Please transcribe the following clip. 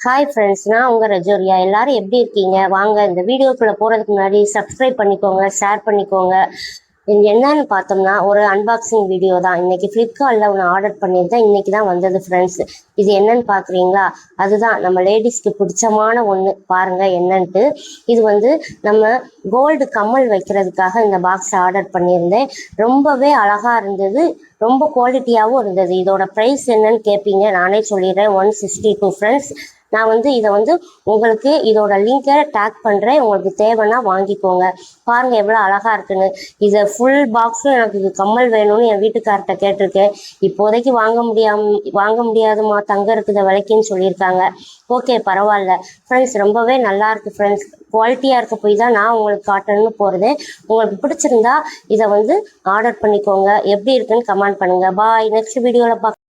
Hi friends, நான் உங்கள் ரஜோரியா. எல்லாரும் எப்படி இருக்கீங்க? வாங்க இந்த வீடியோக்குள்ளே போகிறதுக்கு முன்னாடி சப்ஸ்கிரைப் பண்ணிக்கோங்க, ஷேர் பண்ணிக்கோங்க. இது என்னன்னு பார்த்தோம்னா ஒரு அன்பாக்சிங் வீடியோ தான். இன்னைக்கு ஃப்ளிப்கார்ட்டில் ஒன்று ஆர்டர் பண்ணியிருந்தேன். இன்னைக்கு தான் வந்தது ஃப்ரெண்ட்ஸ். இது என்னன்னு பார்க்குறீங்களா? அதுதான் நம்ம லேடிஸ்க்கு பிடிச்சமான ஒன்று. பாருங்கள் என்னன்ட்டு. இது நம்ம கோல்டு கம்மல் வைக்கிறதுக்காக இந்த பாக்ஸ் ஆர்டர் பண்ணியிருந்தேன். ரொம்பவே அழகாக இருந்தது, ரொம்ப குவாலிட்டியாகவும் இருந்தது. இதோட ப்ரைஸ் என்னன்னு கேட்பீங்க, நானே சொல்லிடுறேன். 162 ஃப்ரெண்ட்ஸ். நான் இதை உங்களுக்கு இதோட லிங்கை டேக் பண்ணுறேன். உங்களுக்கு தேவைன்னா வாங்கிக்கோங்க. பாருங்கள் எவ்வளோ அழகாக இருக்குன்னு. இதை ஃபுல் பாக்ஸும் எனக்கு இது கம்மல் வேணும்னு என் வீட்டுக்கார்ட்ட கேட்டிருக்கேன். இப்போதைக்கு வாங்க முடியாதுமா, தங்க இருக்குது விலைக்குன்னு சொல்லியிருக்காங்க. ஓகே, பரவாயில்ல ஃப்ரெண்ட்ஸ். ரொம்பவே நல்லா இருக்குது ஃப்ரெண்ட்ஸ். குவாலிட்டியாக இருக்க போய் தான் நான் உங்களுக்கு காட்டணும்னு போகிறது. உங்களுக்கு பிடிச்சிருந்தா இதை ஆர்டர் பண்ணிக்கோங்க. எப்படி இருக்குன்னு கமெண்ட் பண்ணுங்கள். பாய். நெக்ஸ்ட் வீடியோவில் பார்க்க